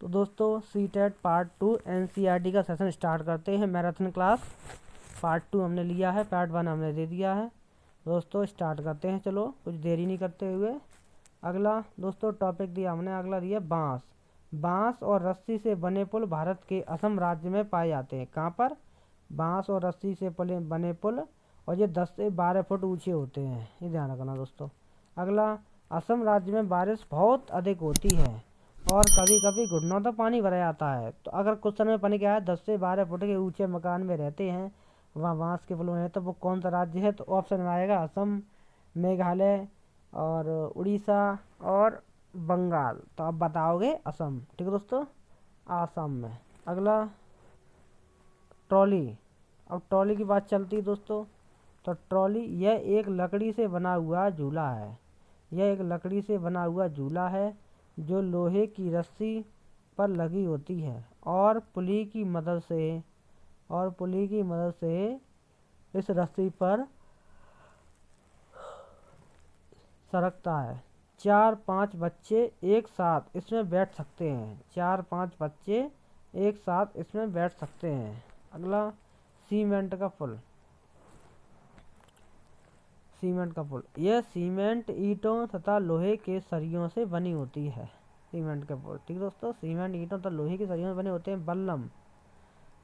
तो दोस्तों CTET part 2 NCERT का सेशन स्टार्ट करते हैं। मैराथन क्लास पार्ट 2 हमने लिया है, पार्ट 1 हमने दे दिया है। दोस्तों स्टार्ट करते हैं, चलो कुछ देरी नहीं करते हुए। अगला दोस्तों टॉपिक दिया हमने, अगला दिया बांस। बांस और रस्सी से बने पुल भारत के असम राज्य में पाए जाते हैं। कहाँ पर? बांस और रस्सी से बने पुल, और ये 10 से 12 फुट ऊंचे होते हैं, ये ध्यान रखना दोस्तों। अगला, असम राज्य में बारिश बहुत अधिक होती है और कभी कभी घुटनों तक पानी भरा जाता है। तो अगर कुछ समय पानी क्या है 10 से 12 फुट के ऊंचे मकान में रहते हैं, वहाँ बांस के पुल में है, तो वो कौन सा राज्य है? तो ऑप्शन में आएगा असम, मेघालय और उड़ीसा और बंगाल। तो आप बताओगे असम, ठीक है दोस्तों, आसाम में। अगला ट्रॉली। अब ट्रॉली की बात चलती है दोस्तों, तो ट्रॉली यह एक लकड़ी से बना हुआ झूला है। यह एक लकड़ी से बना हुआ झूला है जो लोहे की रस्सी पर लगी होती है और पुली की मदद से इस रस्सी पर सरकता है। 4-5 बच्चे एक साथ इसमें बैठ सकते हैं। 4-5 बच्चे एक साथ इसमें बैठ सकते हैं। अगला सीमेंट का पुल। सीमेंट का पुल, यह सीमेंट ईंटों तथा लोहे के सरियों से बनी होती है। सीमेंट का पुल, ठीक दोस्तों, सीमेंट ईंटों तथा लोहे के सरियों से बने होते हैं। बल्लम।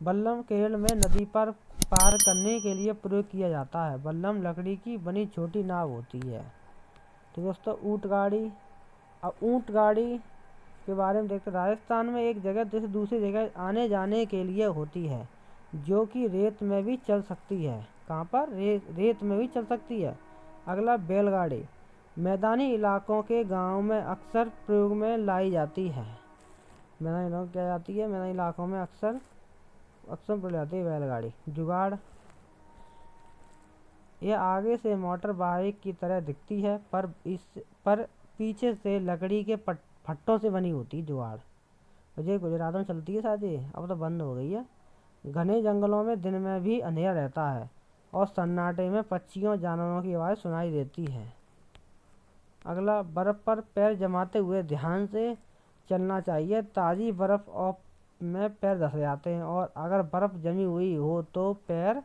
बल्लम केरल में नदी पर पार करने के लिए प्रयोग किया जाता है। बल्लम लकड़ी की बनी छोटी नाव होती है। ठीक दोस्तों, ऊंट गाड़ी। अब ऊंट गाड़ी के बारे में देखते, राजस्थान में एक जगह से दूसरी जगह आने जाने के लिए होती है, जो कि रेत में भी चल सकती है। कहाँ पर? रेत में भी चल सकती है। अगला बैलगाड़ी। मैदानी इलाकों के गांव में अक्सर प्रयोग में लाई जाती है। मैदानी इलाकों क्या जाती है? मैदानी इलाकों में अक्सर प्रयोग जाती है बैलगाड़ी। जुगाड़, यह आगे से मोटर बाइक की तरह दिखती है, पर पीछे से लकड़ी के फट्टों से बनी होती है। जुगाड़ मुझे गुजरात में चलती है शायद, ये अब तो बंद हो गई है। घने जंगलों में दिन में भी अंधेरा रहता है और सन्नाटे में पक्षियों जानवरों की आवाज़ सुनाई देती है। अगला, बर्फ़ पर पैर जमाते हुए ध्यान से चलना चाहिए। ताज़ी बर्फ़ में पैर धंस जाते हैं और अगर बर्फ़ जमी हुई हो तो पैर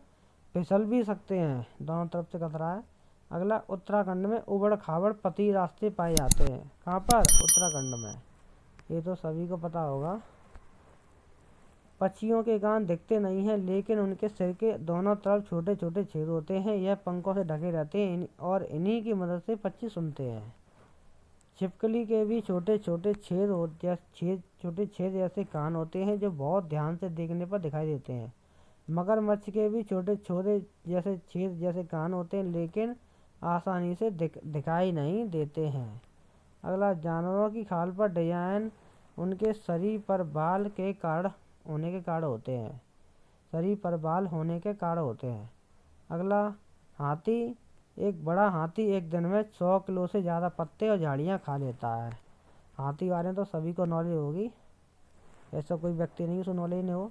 फिसल भी सकते हैं। दोनों तरफ से खतरा है। अगला, उत्तराखंड में उबड़ खाबड़ पथरीले रास्ते पाए जाते हैं। कहाँ पर? उत्तराखंड में, ये तो सभी को पता होगा। पक्षियों के कान दिखते नहीं हैं, लेकिन उनके सिर के दोनों तरफ छोटे छोटे छेद होते हैं। यह पंखों से ढके रहते हैं और इन्हीं की मदद से पक्षी सुनते हैं। छिपकली के भी छोटे छोटे छेद जैसे कान होते हैं, जो बहुत ध्यान से देखने पर दिखाई देते हैं। मगरमच्छ के भी छोटे छोटे छेद जैसे कान होते हैं, लेकिन आसानी से दिखाई नहीं देते हैं। अगला, जानवरों की खाल पर डिजाइन उनके शरीर पर बाल के कारण होने के कारण होते हैं। शरीर पर बाल होने के कारण होते हैं। अगला, हाथी। एक बड़ा हाथी एक दिन में 100 किलो से ज़्यादा पत्ते और झाड़ियाँ खा लेता है। हाथी बारे में तो सभी को नॉलेज होगी, ऐसा कोई व्यक्ति नहीं उसको नॉलेज नहीं हो।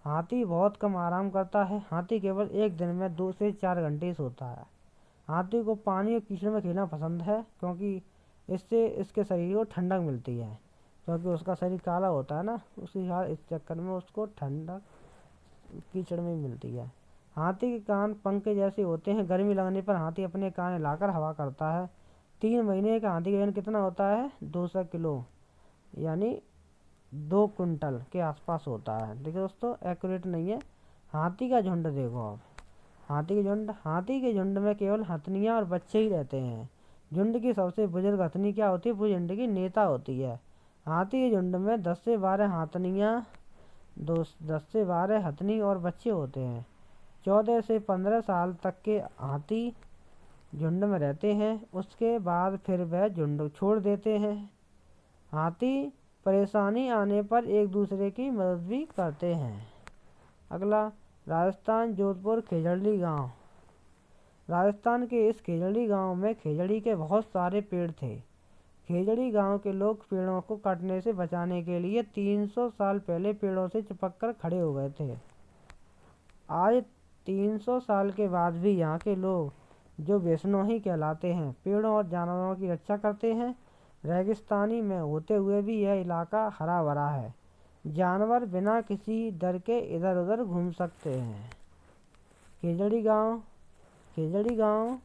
हाथी बहुत कम आराम करता है। हाथी केवल एक दिन में 2 से 4 घंटे सोता है। हाथी को पानी और कीचड़ में खेलना पसंद है, क्योंकि इससे इसके शरीर को ठंडक मिलती है। क्योंकि उसका शरीर काला होता है ना, इस चक्कर में उसको ठंडक कीचड़ में मिलती है। हाथी के कान पंख के जैसे होते हैं। गर्मी लगने पर हाथी अपने कान हिलाकर हवा करता है। 3 महीने का हाथी का वजन कितना होता है? 200 किलो, यानी 2 कुंटल के आसपास होता है। देखिए दोस्तों, एक्यूरेट नहीं है। हाथी का झुंड देखो आप। हाथी के झुंड में केवल हथनियाँ और बच्चे ही रहते हैं। झुंड की सबसे बुजुर्ग हथनी क्या होती है? वो झुंड की नेता होती है। हाथी के झुंड में 10 से 12 हथनी और बच्चे होते हैं। 14 से 15 साल तक के हाथी झुंड में रहते हैं, उसके बाद फिर वह झुंड छोड़ देते हैं। हाथी परेशानी आने पर एक दूसरे की मदद भी करते हैं। अगला, राजस्थान, जोधपुर खेजड़ी गांव। राजस्थान के इस खेजड़ी गांव में खेजड़ी के बहुत सारे पेड़ थे। खेजड़ी गांव के लोग पेड़ों को कटने से बचाने के लिए 300 साल पहले पेड़ों से चिपक कर खड़े हो गए थे। आज 300 साल के बाद भी यहाँ के लोग, जो वैष्णोई कहलाते हैं, पेड़ों और जानवरों की रक्षा करते हैं। रेगिस्तानी में होते हुए भी यह इलाका हरा भरा है। जानवर बिना किसी डर के इधर उधर घूम सकते हैं। खेजड़ी गांव, खेजड़ी गांव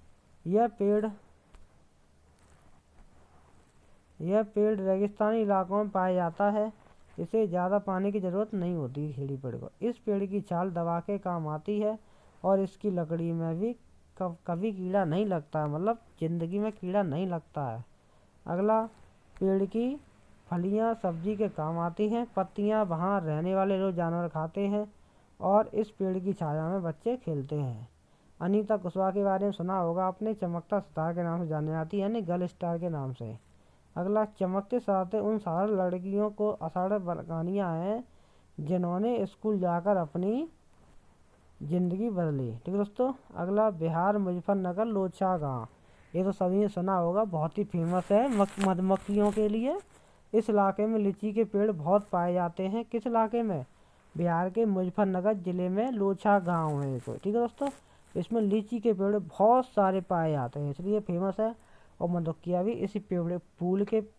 यह पेड़ रेगिस्तानी इलाकों में पाया जाता है। इसे ज़्यादा पानी की ज़रूरत नहीं होती खेजड़ी पेड़ को। इस पेड़ की छाल दवा के काम आती है और इसकी लकड़ी में भी कभी कीड़ा नहीं लगता है, मतलब ज़िंदगी में कीड़ा नहीं लगता है। अगला, पेड़ की फलियां सब्जी के काम आती हैं। पत्तियां वहाँ रहने वाले लोग जानवर खाते हैं और इस पेड़ की छाया में बच्चे खेलते हैं। अनीता कुशवाहा के बारे में सुना होगा आपने, चमकता सितारा के नाम से जानी जाती है, यानी गर्ल स्टार के नाम से। अगला, चमकते सितारे उन साधारण लड़कियों को असाधारण कहानियाँ हैं जिन्होंने स्कूल जाकर अपनी ज़िंदगी बदली। ठीक है दोस्तों। अगला, बिहार मुजफ्फरनगर लोछा गाँव, ये तो सभी ने सुना होगा, बहुत ही फेमस है मधुमक्खियों के लिए। इस इलाके में लीची के पेड़ बहुत पाए जाते हैं। किस इलाके में? बिहार के मुजफ्फरनगर जिले में लोछा गांव है कोई। ठीक है दोस्तों। इसमें लीची के पेड़ बहुत सारे पाए जाते हैं, इसलिए फेमस है। और मधुमक्खियाँ भी इसी पेड़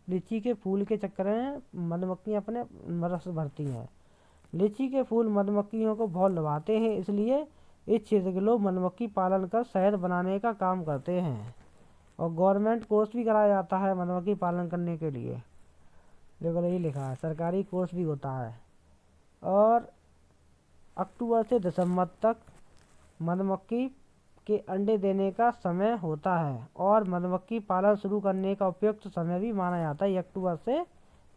लीची के फूल के चक्कर में मधुमक्खियाँ अपने रस भरती हैं। लीची के फूल मधुमक्खियों को बहुत लुभाते हैं, इसलिए इस क्षेत्र के लोग मधुमक्खी पालन कर शहद बनाने का काम करते हैं। और गवर्नमेंट कोर्स भी कराया जाता है मधुमक्खी पालन करने के लिए। देखो यही लिखा है, सरकारी कोर्स भी होता है। और अक्टूबर से दिसंबर तक मधुमक्खी के अंडे देने का समय होता है और मधुमक्खी पालन शुरू करने का उपयुक्त समय भी माना जाता है अक्टूबर से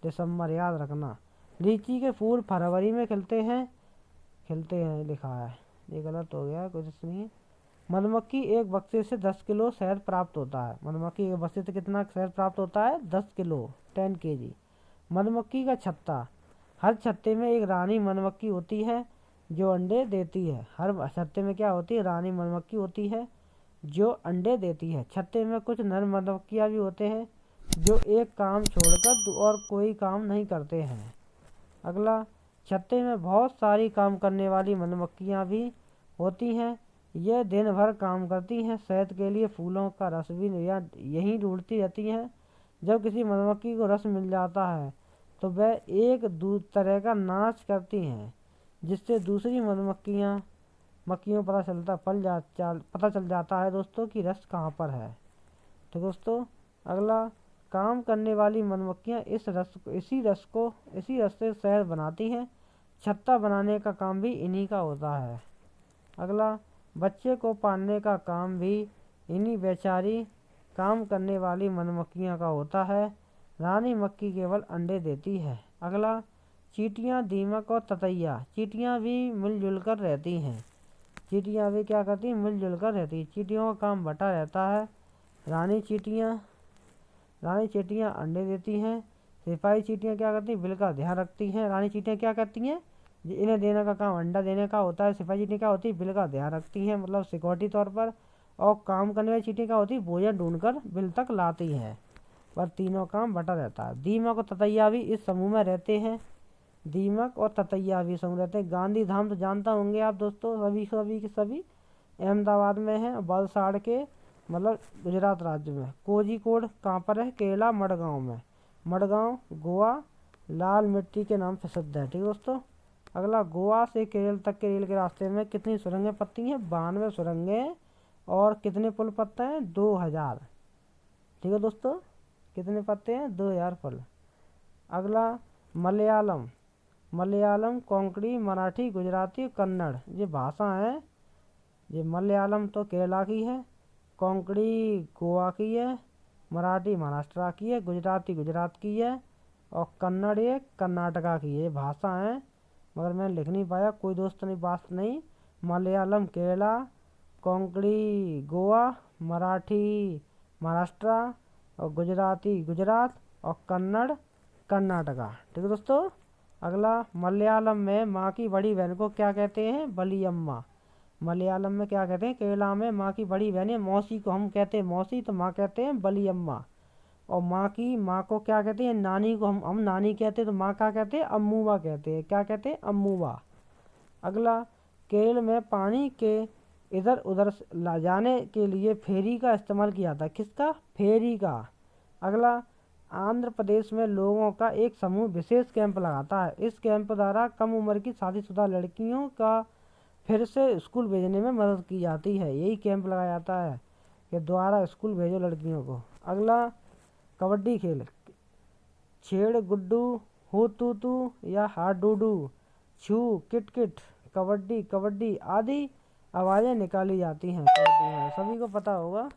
दिसंबर, याद रखना। लीची के फूल फरवरी में खिलते हैं लिखा है, ये गलत हो गया, कुछ नहीं है। मधुमक्खी एक बक्से से 10 किलो शहद प्राप्त होता है। मधुमक्खी एक बक्से से कितना शहद प्राप्त होता है? 10 किलो, 10 kg। मधुमक्खी का छत्ता, हर छत्ते में एक रानी मधुमक्खी होती है जो अंडे देती है। हर छत्ते में क्या होती है? रानी मधुमक्खी होती है जो अंडे देती है। छत्ते में कुछ नर मधुमक्खियाँ भी होते हैं जो एक काम छोड़कर और कोई काम नहीं करते हैं। अगला, छत्ते में बहुत सारी काम करने वाली मधुमक्खियाँ भी होती हैं। यह दिन भर काम करती हैं, शहद के लिए फूलों का रस भी यहीं ढूंढती रहती हैं। जब किसी मधुमक्खी को रस मिल जाता है तो वह एक तरह का नाच करती हैं, जिससे दूसरी मक्खियों को पता चल जाता है दोस्तों कि रस कहाँ पर है। तो दोस्तों, अगला, काम करने वाली मधुमक्खियाँ इसी रस से शहद बनाती हैं। छत्ता बनाने का काम भी इन्हीं का होता है। अगला, बच्चे को पालने का काम भी इन्हीं बेचारी काम करने वाली मधुमक्खियों का होता है। रानी मक्खी केवल अंडे देती है। अगला, चींटियाँ, दीमक और ततैया, चींटियाँ भी मिलजुल कर रहती हैं। चींटियाँ भी क्या करती हैं? मिलजुल कर रहती हैं। चींटियों का काम बटा रहता है। रानी चींटियाँ अंडे देती हैं। सिपाही चींटियाँ क्या करती हैं? बिल का ध्यान रखती हैं। रानी चींटियाँ क्या करती हैं? इन्हें देने का काम अंडा देने का होता है। सिपाही चींटियाँ क्या होती है? बिल का ध्यान रखती हैं, मतलब सिक्योरिटी तौर पर। और काम करने वाली चींटियाँ क्या होती है? भोजन ढूंढकर बिल तक लाती हैं। पर तीनों काम बटा रहता है। दीमक और ततैया भी इस समूह में रहते हैं। दीमक और ततैया भी समूह रहते हैं। गांधी धाम तो जानता होंगे आप दोस्तों, सभी अहमदाबाद में है। वलसाड़ के मतलब गुजरात राज्य में। कोझिकोड कहाँ पर है? केरला, मडगांव में। मडगांव गोवा लाल मिट्टी के नाम प्रसिद्ध है। ठीक है दोस्तों। अगला, गोवा से केरल तक के रेल के रास्ते में कितनी सुरंगें पड़ती हैं? 92 सुरंगें। और कितने पुल पड़ते हैं? 2000। ठीक है दोस्तों, कितने पड़ते हैं? 2000 पुल। अगला, मलयालम कोंकणी, मराठी, गुजराती, कन्नड़, ये भाषा है। ये मलयालम तो केरला की है, कोंकणी गोवा की है, मराठी महाराष्ट्र की है, गुजराती गुजरात की है और कन्नड़ ये कर्नाटका की है। भाषा है, मगर मैं लिख नहीं पाया, कोई दोस्त नहीं, बात नहीं। मलयालम केरला, कोंकणी गोवा, मराठी महाराष्ट्र और गुजराती गुजरात और कन्नड़ कर्नाटका। ठीक है दोस्तों। अगला, मलयालम में माँ की बड़ी बहन को क्या कहते हैं? बलियम्मा। मलयालम में क्या कहते हैं? केरला में माँ की बड़ी बहन है, मौसी को हम कहते हैं मौसी, तो माँ कहते हैं बलियम्मा। और माँ को क्या कहते हैं? नानी को हम नानी कहते हैं, तो माँ क्या कहते हैं? अम्मूबा कहते हैं। क्या कहते हैं? अम्मूबा। अगला, केरल में पानी के इधर उधर ला जाने के लिए फेरी का इस्तेमाल किया जाता है। किसका? फेरी का। अगला, आंध्र प्रदेश में लोगों का एक समूह विशेष कैंप लगाता है। इस कैंप द्वारा कम उम्र की शादीशुदा लड़कियों का फिर से स्कूल भेजने में मदद की जाती है। यही कैंप लगाया जाता है कि द्वारा स्कूल भेजो लड़कियों को। अगला, कबड्डी खेल। छेड़ गुड्डू, हो तू तू या हाडूडू, छू किट किट, कबड्डी कबड्डी आदि आवाज़ें निकाली जाती हैं कबड्डी में, सभी को पता होगा।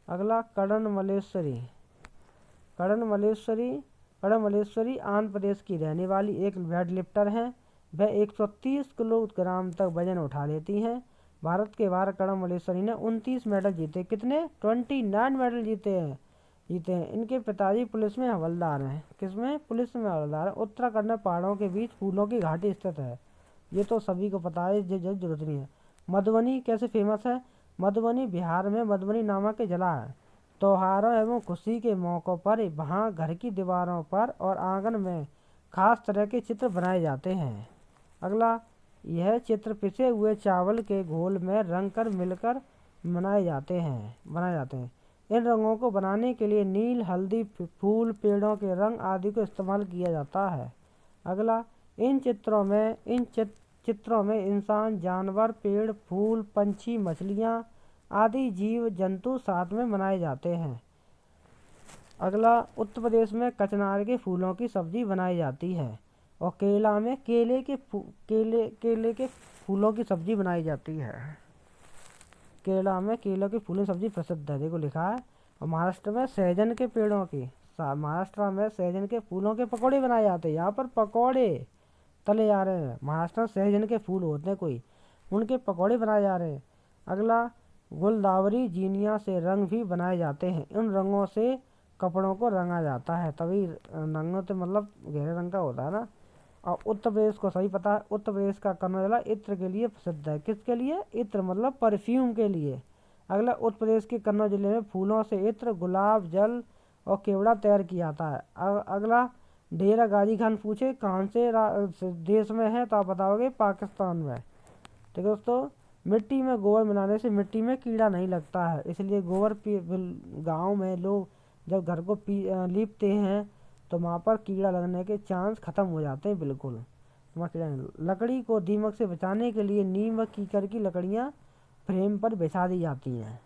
अगला, कड़न मलेश्वरी। कड़न मलेश्वरी आंध्र प्रदेश की रहने वाली एक वेट लिफ्टर हैं। वह 130 किलोग्राम तक वजन उठा लेती हैं। भारत के बाहर कड़न मलेश्वरी ने 29 मेडल जीते। कितने? 29 मेडल जीते हैं। इनके पिताजी पुलिस में हवलदार हैं। किसमें? पुलिस में हवलदार है। उत्तराखंड में पहाड़ों के बीच फूलों की घाटी स्थित है। ये तो सभी को पता है, जरूरत नहीं है। मधुबनी कैसे फेमस है? मधुबनी बिहार में मधुबनी नामक के जिला है। त्योहारों एवं खुशी के मौक़ों पर वहाँ घर की दीवारों पर और आंगन में खास तरह के चित्र बनाए जाते हैं। अगला, यह चित्र पिसे हुए चावल के घोल में रंग कर मिलकर बनाए जाते हैं। इन रंगों को बनाने के लिए नील, हल्दी, फूल, पेड़ों के रंग आदि को इस्तेमाल किया जाता है। अगला, इन चित्रों में इंसान, जानवर, पेड़, फूल, पंछी, मछलियाँ आदि जीव जंतु साथ में बनाए जाते हैं। अगला, उत्तर प्रदेश में कचनार के फूलों की सब्जी बनाई जाती है और केरला में केले के फूलों की सब्जी बनाई जाती है। केरला में केले के फूलों की सब्जी प्रसिद्ध है, देखो लिखा है। और महाराष्ट्र में सहजन के फूलों के पकौड़े बनाए जाते हैं। यहाँ पर पकौड़े तले जा रहे हैं। महाराष्ट्र में सहजन के फूल होते हैं कोई, उनके पकौड़े बनाए जा रहे हैं। अगला, गुलदावरी जीनिया से रंग भी बनाए जाते हैं। इन रंगों से कपड़ों को रंगा जाता है, तभी रंगों से मतलब गहरे रंग का होता है ना। और उत्तर प्रदेश को सही पता है, उत्तर प्रदेश का कन्नौज जिला इत्र के लिए प्रसिद्ध है। किसके लिए? इत्र मतलब परफ्यूम के लिए। अगला, उत्तर प्रदेश के कन्नौज जिले में फूलों से इत्र, गुलाब जल और केवड़ा तैयार किया जाता है। अगला, डेरा गाजी खान पूछे कौन से देश में है, तो आप बताओगे पाकिस्तान में। ठीक है दोस्तों, मिट्टी में गोबर मिलाने से मिट्टी में कीड़ा नहीं लगता है, इसलिए गोबर गाँव में लोग जब घर को लीपते हैं तो वहाँ पर कीड़ा लगने के चांस खत्म हो जाते हैं बिल्कुल। वहाँ कीड़ा नहीं। लकड़ी को दीमक से बचाने के लिए नीम व कीकर की लकड़ियाँ फ्रेम पर बिछा दी जाती हैं।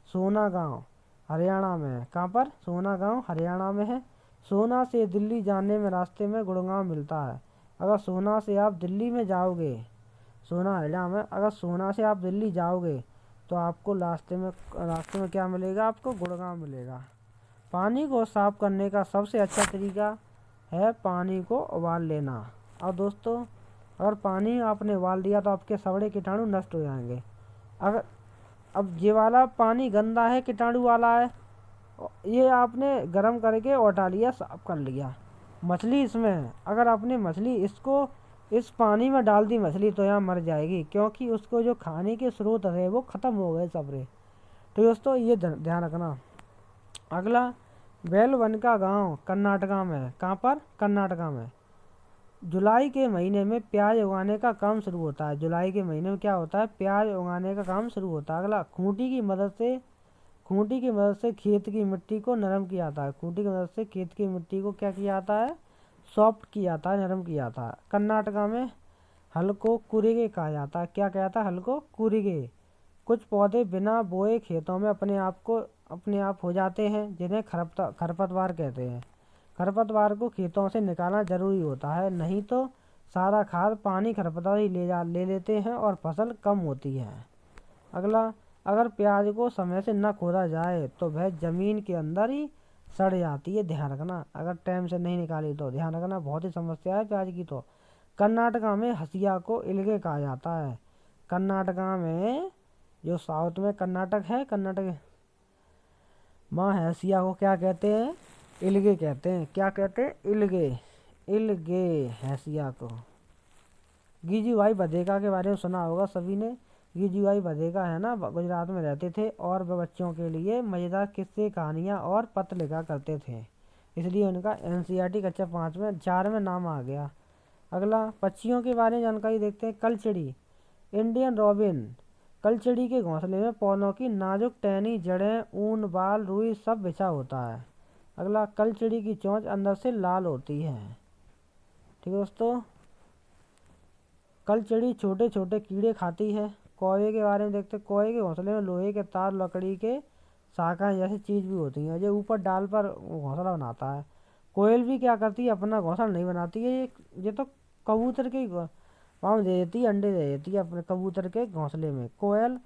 सोना गाँव हरियाणा में है। कहाँ पर? सोना गाँव हरियाणा में है। सोना से दिल्ली जाने में रास्ते में गुड़गांव मिलता है। अगर सोना से आप दिल्ली में जाओगे, सोना हरियाणा में, अगर सोना से आप दिल्ली जाओगे तो आपको रास्ते में क्या मिलेगा? आपको गुड़गांव मिलेगा। पानी को साफ करने का सबसे अच्छा तरीका है पानी को उबाल लेना। और दोस्तों, अगर पानी आपने उबाल दिया तो आपके सड़े कीटाणु नष्ट हो जाएंगे। अगर अब ये वाला पानी गंदा है, कीटाणु वाला है, ये आपने गर्म करके उठा लिया, साफ कर लिया, मछली इसमें है। अगर आपने इस पानी में डाल दी मछली तो यहाँ मर जाएगी, क्योंकि उसको जो खाने के स्रोत है वो ख़त्म हो गए सबरे। तो दोस्तों ये ध्यान रखना। अगला, बेलवन का गाँव कर्नाटका में है। कहाँ पर? कर्नाटका में। जुलाई के महीने में प्याज उगाने का काम शुरू होता है। जुलाई के महीने में क्या होता है? प्याज उगाने का काम शुरू होता है। अगला, खूंटी की मदद से खेत की मिट्टी को नरम किया जाता है। खूंटी की मदद से खेत की मिट्टी को क्या किया जाता है? सॉफ्ट किया जाता है, नरम किया जाता है। कर्नाटका में हल को कुरिगे कहा जाता है। क्या कहता है? हल को कुरिगे। कुछ पौधे बिना बोए खेतों में अपने आप हो जाते हैं, जिन्हें खरपतवार कहते हैं। खरपतवार को खेतों से निकालना जरूरी होता है, नहीं तो सारा खाद पानी खरपतवार ही ले लेते हैं और फसल कम होती है। अगला, अगर प्याज को समय से न खोदा जाए तो वह जमीन के अंदर ही सड़ जाती है, ध्यान रखना। अगर टाइम से नहीं निकाली तो ध्यान रखना, बहुत ही समस्या है प्याज की। तो कर्नाटका में हसिया को इल्गे कहा जाता है। कर्नाटका में जो साउथ में कर्नाटक है, कर्नाटक माँ हसिया को क्या कहते हैं? इल्गे कहते हैं। क्या कहते हैं? इल्गे हसिया को। गिजुभाई बधेका के बारे में सुना होगा सभी ने। गिजुभाई बधेका है ना, गुजरात में रहते थे और वह बच्चों के लिए मज़ेदार किस्से, कहानियाँ और पत्र लिखा करते थे, इसलिए उनका NCERT कक्षा 4 में नाम आ गया। अगला, पक्षियों के बारे में जानकारी देखते हैं। कलचिड़ी, इंडियन रॉबिन। कलचिड़ी के घोंसले में पौधों की नाजुक टहनी, जड़ें, ऊन, बाल, रुई सब बिछा होता है। अगला, कलचिड़ी की चोंच अंदर से लाल होती है। ठीक है दोस्तों, कलचिड़ी छोटे छोटे कीड़े खाती है। कौवे के बारे में देखते हैं। कौवे के घोंसले में लोहे के तार, लकड़ी के शाखाएं जैसी चीज भी होती हैं, जो ऊपर डाल पर घोंसला बनाता है। कोयल भी क्या करती है, अपना घोंसला नहीं बनाती है, ये तो कबूतर के पाँव दे देती है, अंडे दे देती है अपने कबूतर के घोंसले में। कोयल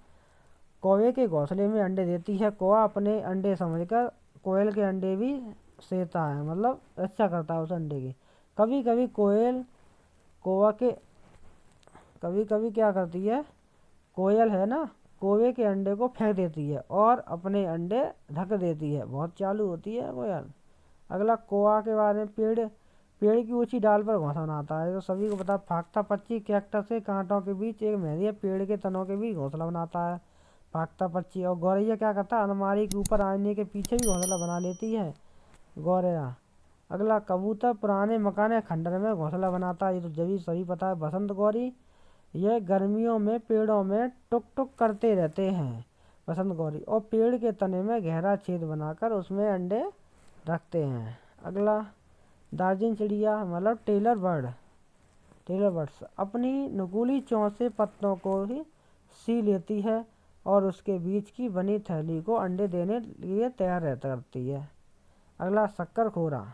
कौवे के घोंसले में अंडे देती है। कौवा अपने अंडे समझकर कोयल के अंडे भी सेता है, मतलब रक्षा करता है उस अंडे की। कभी कभी कोयल कौवा के कभी कभी क्या करती है, कोयल है ना, कौवे के अंडे को फेंक देती है और अपने अंडे ढक देती है। बहुत चालू होती है कोयल। अगला, कौवा के बारे में, पेड़ पेड़ की ऊंची डाल पर घोंसला बनाता है, तो सभी को पता। फाख्ता पक्षी कैक्टस के कांटों के बीच एक मेहंदी पेड़ के तनों के बीच घोंसला बनाता है, फाख्ता पक्षी। और गौरैया क्या करता है, अलमारी के ऊपर आईने के पीछे भी घोंसला बना लेती है, गौरैया। अगला, कबूतर पुराने मकान या खंडर में घोंसला बनाता है, ये तो जभी सभी पता है। बसंत गौरी, यह गर्मियों में पेड़ों में टुक टुक करते रहते हैं, बसंत गौरी, और पेड़ के तने में गहरा छेद बनाकर उसमें अंडे रखते हैं। अगला, दार्जिन चिड़िया मतलब टेलर बर्ड्स अपनी नुकीली चोंच से पत्तों को ही सी लेती है और उसके बीच की बनी थैली को अंडे देने लिए तैयार करती है। अगला, शक्करखोरा,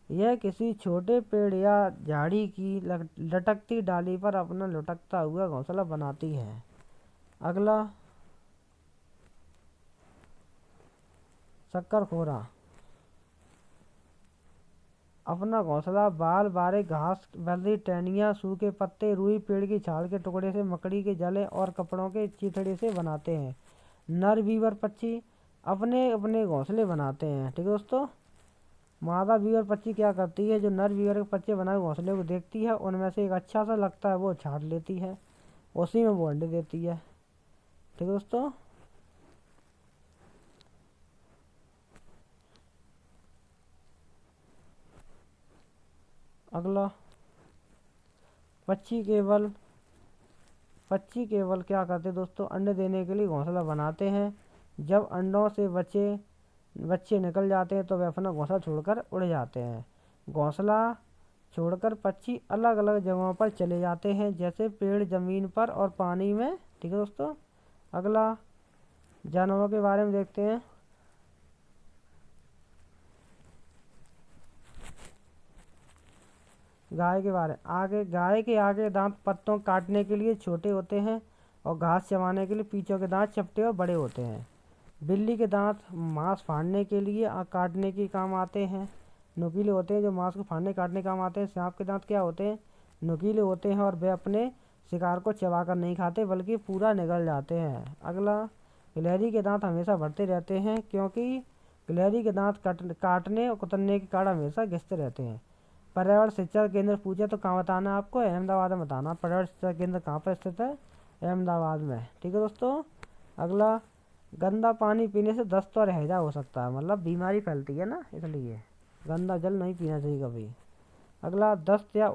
यह किसी छोटे पेड़ या झाड़ी की लटकती डाली पर अपना लुढ़कता हुआ घोंसला बनाती है। अगला, शक्करखोरा अपना घोंसला बाल, बारे घास, बल्ली, टहनियाँ, सूखे पत्ते, रुई, पेड़ की छाल के टुकड़े से, मकड़ी के जले और कपड़ों के चिथड़े से बनाते हैं। नर बीवर पक्षी अपने अपने घोंसले बनाते हैं। ठीक है दोस्तों, मादा बीवर पक्षी क्या करती है, जो नर बीवर के बच्चे बनाए घोंसले को देखती है, उनमें से एक अच्छा सा लगता है वो छाट लेती है, उसी में वो अंडे देती है। ठीक है दोस्तों, अगला, पक्षी केवल क्या करते हैं दोस्तों, अंडे देने के लिए घोंसला बनाते हैं। जब अंडों से बच्चे निकल जाते हैं तो वे अपना घोंसला छोड़कर उड़ जाते हैं। घोंसला छोड़कर पक्षी अलग अलग जगहों पर चले जाते हैं, जैसे पेड़, जमीन पर और पानी में। ठीक है दोस्तों, अगला, जानवरों के बारे में देखते हैं। गाय के बारे में, गाय के आगे दांत पत्तों काटने के लिए छोटे होते हैं और घास चबाने के लिए पीछे के दांत चपटे और बड़े होते हैं। बिल्ली के दांत मांस फाड़ने के लिए काटने के काम आते हैं, नुकीले होते हैं, जो मांस को फाड़ने काटने काम आते हैं। सांप के दांत क्या होते हैं, नुकीले होते हैं और वे अपने शिकार को चबाकर नहीं खाते बल्कि पूरा निगल जाते हैं। अगला, गिलहरी के दांत हमेशा बढ़ते रहते हैं, क्योंकि गिलहरी के दांत काटने और कुतरने के कारण हमेशा घिसते रहते हैं। पर्यावरण शिक्षा केंद्र पूछे तो कहाँ बताना है आपको, अहमदाबाद में बताना। पर्यावरण शिक्षा केंद्र कहाँ पर स्थित है, अहमदाबाद में। ठीक है दोस्तों, अगला, गंदा पानी पीने से दस्त और हैजा हो सकता है, मतलब बीमारी फैलती है ना, इसलिए गंदा जल नहीं पीना चाहिए कभी। अगला, दस्त या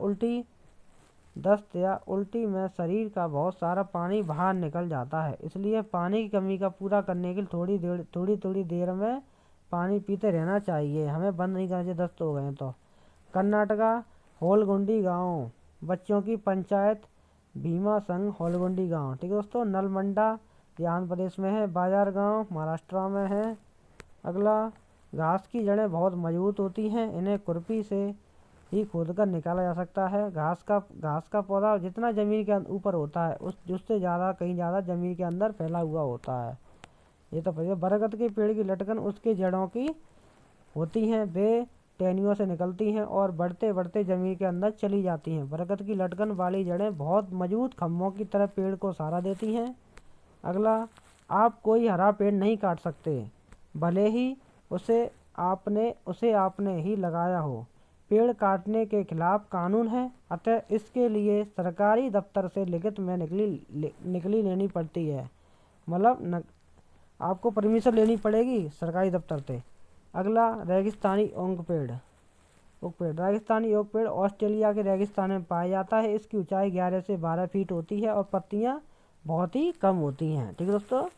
उल्टी में शरीर का बहुत सारा पानी बाहर निकल जाता है, इसलिए पानी की कमी का पूरा करने के लिए थोड़ी देर में पानी पीते रहना चाहिए, हमें बंद नहीं करना चाहिए दस्त हो गए तो। कर्नाटका, होलगुंडी गाँव, बच्चों की पंचायत, भीमा संघ होलगुंडी गाँव। ठीक है दोस्तों, नलमंडा ये आंध्र प्रदेश में है, बाजार गांव महाराष्ट्र में है। अगला, घास की जड़ें बहुत मजबूत होती हैं, इन्हें खुरपी से ही खोदकर निकाला जा सकता है। घास का पौधा जितना जमीन के ऊपर होता है उससे कहीं ज़्यादा जमीन के अंदर फैला हुआ होता है। ये तो पता। बरगद के पेड़ की लटकन उसके जड़ों की होती हैं, वे टहनियों से निकलती हैं और बढ़ते बढ़ते जमीन के अंदर चली जाती हैं। बरगद की लटकन वाली जड़ें बहुत मजबूत खम्भों की तरह पेड़ को सहारा देती हैं। अगला, आप कोई हरा पेड़ नहीं काट सकते, भले ही उसे आपने ही लगाया हो। पेड़ काटने के खिलाफ कानून है, अतः इसके लिए सरकारी दफ्तर से लिखित में निकली लेनी पड़ती है, मतलब आपको परमिशन लेनी पड़ेगी सरकारी दफ्तर से। अगला, रेगिस्तानी ओक पेड़ रेगिस्तानी ओक पेड़ ऑस्ट्रेलिया के रेगिस्तान में पाया जाता है। इसकी ऊंचाई 11 से 12 फीट होती है और पत्तियां बहुत ही कम होती हैं। ठीक है दोस्तों,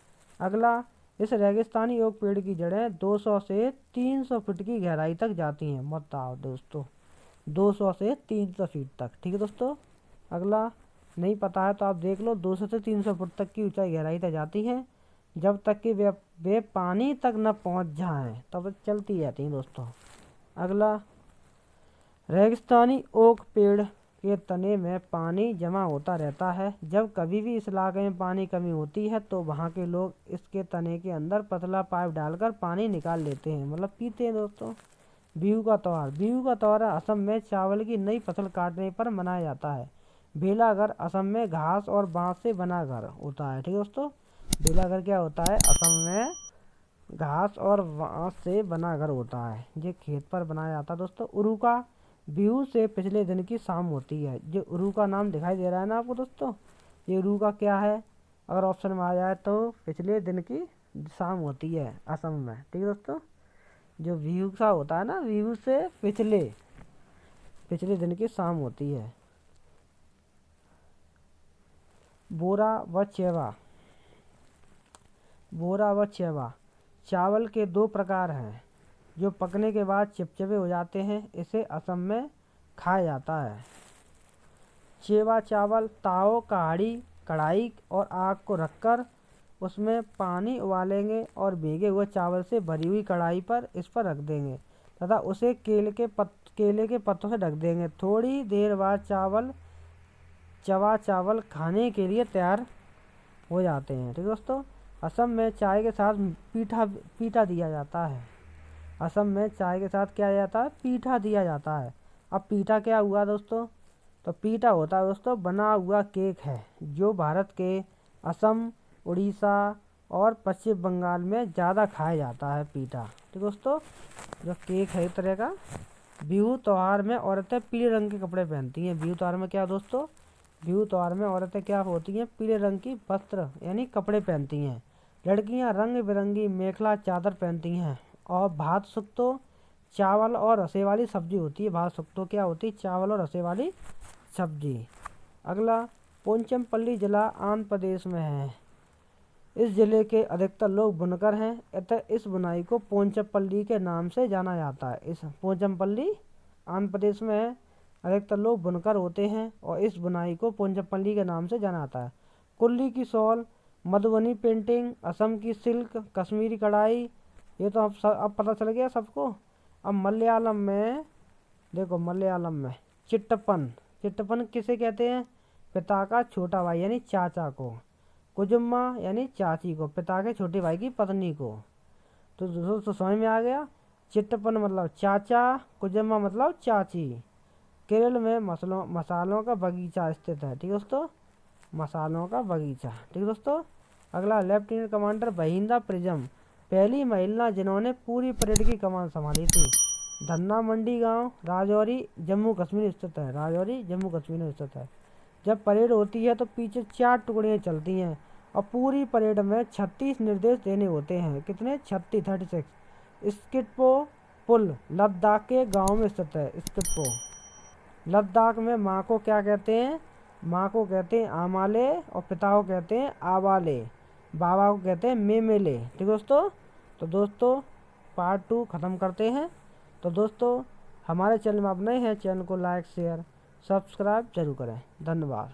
अगला, इस रेगिस्तानी ओक पेड़ की जड़ें 200 से 300 फीट की गहराई तक जाती हैं। बताओ दोस्तों, 200 से 300 फीट तक। ठीक है दोस्तों। अगला नहीं पता है तो आप देख लो, 200 से 300 फुट तक की ऊंचाई गहराई तक जाती हैं, जब तक कि वे पानी तक न पहुंच जाएं तब चलती रहती हैं दोस्तों। अगला, रेगिस्तानी ओक पेड़ के तने में पानी जमा होता रहता है। जब कभी भी इस इलाके में पानी कमी होती है तो वहाँ के लोग इसके तने के अंदर पतला पाइप डालकर पानी निकाल लेते हैं, मतलब पीते हैं दोस्तों। बिहू का त्यौहार। बिहू का त्यौहार असम में चावल की नई फसल काटने पर मनाया जाता है। बेलाघर असम में घास और बांस से बना घर होता है। ठीक है दोस्तों। बेलाघर क्या होता है? असम में घास और बांस से बना घर होता है, ये खेत पर बनाया जाता है दोस्तों। उरुका बिहू से पिछले दिन की शाम होती है। जो उरुका नाम दिखाई दे रहा है ना आपको दोस्तों, ये उरुका क्या है? अगर ऑप्शन में आ जाए तो पिछले दिन की शाम होती है असम में। ठीक है दोस्तों। जो बिहू सा होता है ना, बिहू से पिछले दिन की शाम होती है। बोरा व चेवा। बोरा व चेवा चावल के दो प्रकार हैं जो पकने के बाद चिपचिपे हो जाते हैं। इसे असम में खाया जाता है। चेवा चावल ताव, कहाड़ी, कढ़ाई और आग को रखकर उसमें पानी उबालेंगे और भीगे हुए चावल से भरी हुई कढ़ाई पर इस पर रख देंगे तथा उसे केले के पत्तों से ढक देंगे। थोड़ी देर बाद चावल खाने के लिए तैयार हो जाते हैं। ठीक है दोस्तों। असम में चाय के साथ पीठा दिया जाता है। असम में चाय के साथ क्या जाता है? पीठा दिया जाता है। अब पीठा क्या हुआ दोस्तों? तो पीठा होता है दोस्तों बना हुआ केक है, जो भारत के असम, उड़ीसा और पश्चिम बंगाल में ज़्यादा खाया जाता है पीठा। तो दोस्तों, जो केक है एक तरह का। बिहू त्यौहार में औरतें पीले रंग के कपड़े पहनती हैं। बिहू त्यौहार में क्या दोस्तों? बिहू त्यौहार में औरतें क्या होती हैं? पीले रंग की वस्त्र यानी कपड़े पहनती हैं। लड़कियां रंग बिरंगी मेखला चादर पहनती हैं और भात सुक्तो चावल और रसे वाली सब्जी होती है। भात सुक्तो क्या होती है? चावल और रसे वाली सब्जी। अगला, पोचमपल्ली जिला आंध्र प्रदेश में है। इस जिले के अधिकतर लोग बुनकर हैं, अतः इस बुनाई को पोचमपल्ली के नाम से जाना जाता है। इस पोचमपल्ली आंध्र प्रदेश में है, अधिकतर लोग बुनकर होते हैं और इस बुनाई को पोचमपल्ली के नाम से जाना जाता है। कुल्ली की शॉल, मधुबनी पेंटिंग, असम की सिल्क, कश्मीरी कढ़ाई, ये तो अब पता चल गया सबको। अब मलयालम में देखो, मलयालम में चिट्टपन किसे कहते हैं? पिता का छोटा भाई यानी चाचा को। कुजुम्मा यानी चाची को, पिता के छोटे भाई की पत्नी को। तो दोस्तों समझ में आ गया। चिट्टपन मतलब चाचा, कुजुम्मा मतलब चाची। केरल में मसालों का बगीचा स्थित है। ठीक है दोस्तों, मसालों का बगीचा। ठीक है दोस्तों। अगला, लेफ्टिनेंट कमांडर बहिंदा प्रिजम पहली महिला जिन्होंने पूरी परेड की कमान संभाली थी। धन्ना मंडी गांव राजौरी जम्मू कश्मीर स्थित है। राजौरी जम्मू कश्मीर में स्थित है। जब परेड होती है तो पीछे 4 टुकड़ियाँ चलती हैं और पूरी परेड में 36 निर्देश देने होते हैं। कितने? 36। स्किटपो पुल लद्दाख के गांव में स्थित है। स्किटपो लद्दाख में माँ को क्या कहते हैं? माँ को कहते हैं आमाले और पिता को कहते हैं आवाले, बाबा को कहते हैं मेमेले। ठीक दोस्तों। तो दोस्तों, पार्ट 2 ख़त्म करते हैं। तो दोस्तों, हमारे चैनल में आप नए हैं, चैनल को लाइक शेयर सब्सक्राइब जरूर करें। धन्यवाद।